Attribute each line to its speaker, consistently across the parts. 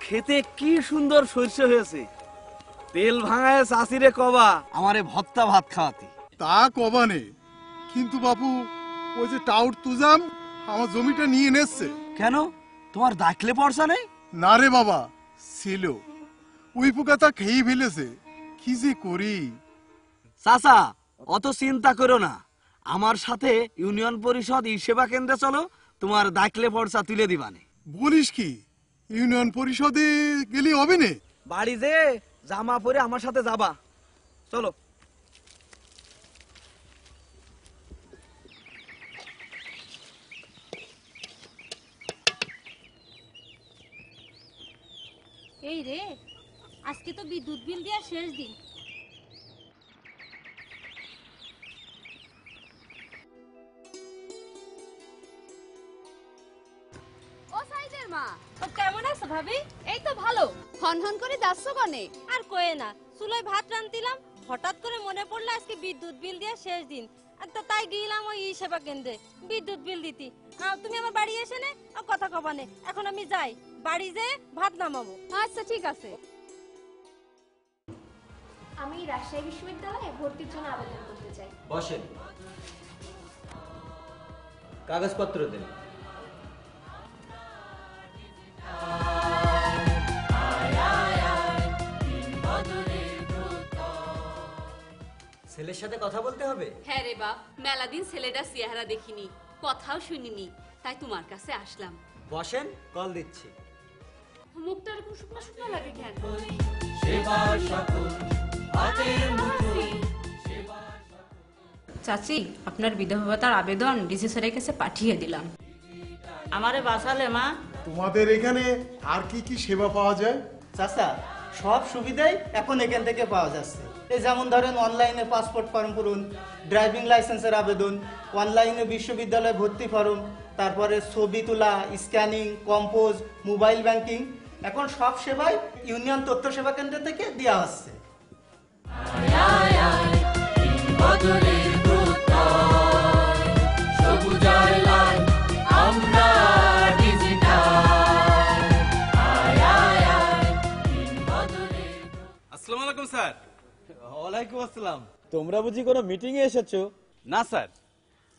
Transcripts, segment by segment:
Speaker 1: খেতে কি সুন্দর সরষে হয়েছে। তেল ভাঙায় চাষিরে কবা আমারে ভত্তা ভাত খাওয়াতে।
Speaker 2: তা কবানে, কিন্তু বাপু ওই যে টাউট তুজাম আমার জমিটা নিয়ে নেছে।
Speaker 1: কেন, তোমার দাখলে পড়সা নেই?
Speaker 2: না রে বাবা, ছিল। ওই পোকা তা খেয়ে ফেলেছে। কি যে করি।
Speaker 1: চাচা, অত চিন্তা করো না, আমার সাথে ইউনিয়ন পরিষদ ই সেবা কেন্দ্রে চলো, তোমার দাখলে পড়সা তুলে দিবানে।
Speaker 2: বলিস কি, ইউনিয়ন পরিষদে গেলে হবে না?
Speaker 1: বাড়ি যে জামা পরে আমার সাথে যাবা, চলো।
Speaker 3: এই রে, আজকে তো বিদ্যুৎ বিল দেওয়ার শেষ দিন।
Speaker 4: ও সাইদের মা,
Speaker 3: ও কেমন আছো ভাবি?
Speaker 4: এই তো ভালো। হনহন করে যাচ্ছ কনে?
Speaker 3: আর কয়ে না, চুলায় ভাত রান্তিলাম, হঠাৎ করে মনে পড়লো আজকে বিদ্যুৎ বিল দেওয়ার শেষ দিন। আর তো তাই গেলাম ওই সেবা কেন্দ্রে বিদ্যুৎ বিল দিতি। তুমি আমার বাড়ি এসে নে, কথা কবানে। এখন আমি যাই, বাড়ি যেয়ে ভাত নামাবো।
Speaker 4: আচ্ছা ঠিক আছে।
Speaker 5: আমি রাজশাহী বিশ্ববিদ্যালয়ে ভর্তির জন্য আবেদন করতে চাই।
Speaker 6: বসেন, কাগজপত্র দেন। ছেলের সাথে কথা বলতে হবে?
Speaker 7: হ্যাঁ রে বাপ, মেলা দিন ছেলেটা চেহারা দেখিনি, কথাও শুনিনি, তাই তোমার কাছে আসলাম।
Speaker 6: বসেন, কল দিচ্ছি।
Speaker 7: মুখটা এরকম শুকনো শুকনো লাগে কেন?
Speaker 8: চাচি, আপনার বিধবা ভাতার আবেদন ডিসি স্যারের কাছে পাঠিয়ে দিলাম।
Speaker 9: আমারে বাঁচালে মা।
Speaker 2: তোমাদের এখানে আর কি কি সেবা পাওয়া যায়?
Speaker 9: চাচা, সব সুবিধাই এখন এখান থেকে পাওয়া যাচ্ছে। এই যেমন ধরেন অনলাইনে পাসপোর্ট ফর্ম পূরণ, ড্রাইভিং লাইসেন্সের আবেদন, অনলাইনে বিশ্ববিদ্যালয়ে ভর্তি ফর্ম, তারপরে ছবি তোলা, স্ক্যানিং, কম্পোজ, মোবাইল ব্যাংকিং, এখন সব সেবাই ইউনিয়ন তথ্য সেবা কেন্দ্র থেকে দেওয়া হচ্ছে।
Speaker 1: আসসালামু আলাইকুম স্যার।
Speaker 6: ওয়ালাইকুম আসসালাম। তোমরা বুঝি কোনো মিটিং এ এসেছো?
Speaker 10: না স্যার,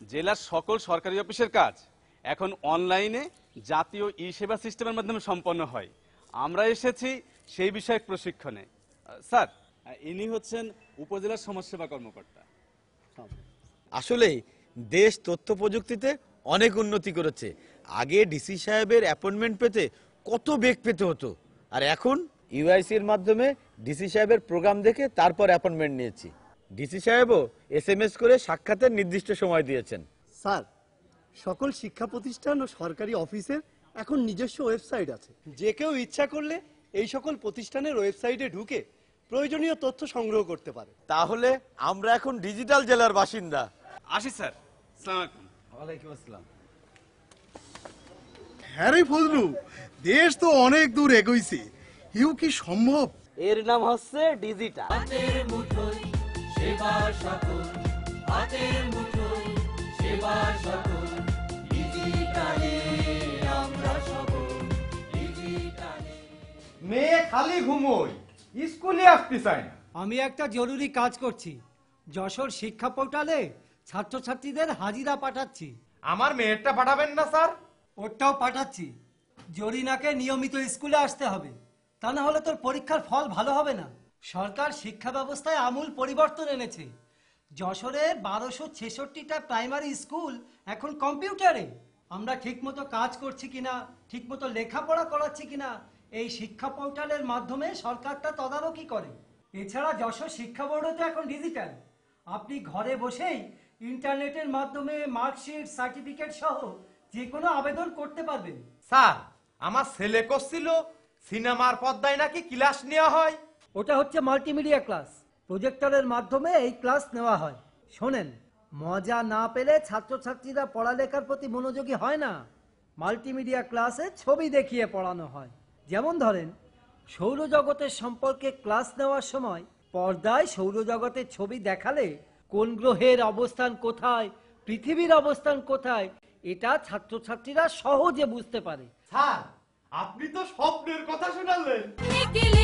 Speaker 10: জেলার সকল সরকারি অফিসের কাজ এখন অনলাইনে জাতীয় ই সেবা সিস্টেমের মাধ্যমে সম্পন্ন হয়। আমরা এসেছি সেই বিষয়ক প্রশিক্ষণে। স্যার, ইনি হচ্ছেন উপজেলার সমাজসেবা কর্মকর্তা।
Speaker 6: আসলে দেশ তথ্য প্রযুক্তিতে অনেক উন্নতি করেছে। আগে ডিসি সাহেবের অ্যাপয়েন্টমেন্ট পেতে কত বেগ পেতে হতো, আর এখন ইউআইসির মাধ্যমে ডিসি সাহেবের প্রোগ্রাম দেখে তারপর অ্যাপয়েন্টমেন্ট নিয়েছি। ডিসি সাহেবও এসএমএস করে সাক্ষাতের নির্দিষ্ট সময় দিয়েছেন।
Speaker 11: স্যার, সকল শিক্ষা প্রতিষ্ঠান ও সরকারি অফিসের এখন নিজস্ব ওয়েবসাইট আছে। যে কেউ ইচ্ছা করলে এই সকল প্রতিষ্ঠানের ওয়েবসাইটে ঢুকে প্রয়োজনীয় তথ্য সংগ্রহ করতে পারে।
Speaker 6: তাহলে আমরা এখন ডিজিটাল জেলার বাসিন্দা।
Speaker 10: আসি স্যার। আসসালামু আলাইকুম।
Speaker 6: ওয়ালাইকুম আসসালাম।
Speaker 2: হ্যাঁ রে ফজলু, দেশ তো অনেক দূর এগোইছে, এও কি সম্ভব?
Speaker 1: এর নাম হচ্ছে ডিজিটাল।
Speaker 12: মেয়ে খালি ঘুমোয়, স্কুলে আসতে চায় না।
Speaker 13: আমি একটা জরুরি কাজ করছি, যশোর শিক্ষা পোর্টালে ছাত্রছাত্রীদের হাজিরা পাঠাচ্ছি।
Speaker 12: আমার মেয়েরটা পাঠাবেন না স্যার?
Speaker 13: ওটাও পাঠাচ্ছি। জরিনাকে নিয়মিত স্কুলে আসতে হবে, তা না হলে তোর পরীক্ষার ফল ভালো হবে না। সরকার শিক্ষা ব্যবস্থায় আমূল পরিবর্তন এনেছে। যশোরের 1266টা প্রাইমারি স্কুল এখন কম্পিউটারে। আমরা ঠিকমতো কাজ করছি কিনা, ঠিকমতো লেখাপড়া করাচ্ছি কিনা, এই শিক্ষা পোর্টালের মাধ্যমে সরকারটা তদারকি করে। এছাড়া যশোর শিক্ষা বোর্ডও তো এখন ডিজিটাল। আপনি ঘরে বসেই ইন্টারনেটের মাধ্যমে মার্কশিট, সার্টিফিকেট সহ যে কোনো আবেদন করতে পারবেন।
Speaker 12: স্যার, আমার ছেলে করছিল সিনেমার পর্দায় নাকি ক্লাস নেওয়া হয়।
Speaker 13: ওটা হচ্ছে মাল্টিমিডিয়া ক্লাস। প্রজেক্টরের মাধ্যমে এই ক্লাস নেওয়া হয়। শোনেন, মজা না পেলে ছাত্রছাত্রীরা পড়ালেখার প্রতি মনোযোগী হয় না। মাল্টিমিডিয়া ক্লাসে ছবি দেখিয়ে পড়ানো হয়। যেমন ধরেন, সৌরজগতের সম্পর্কে ক্লাস নেওয়ার সময় পর্দায় সৌরজগতের ছবি দেখালে কোন গ্রহের অবস্থান কোথায়, পৃথিবীর অবস্থান কোথায়, এটা ছাত্রছাত্রীরা সহজে বুঝতে পারে।
Speaker 12: স্যার, আপনি তো স্বপ্নের কথা শোনালেন।
Speaker 7: নিখিল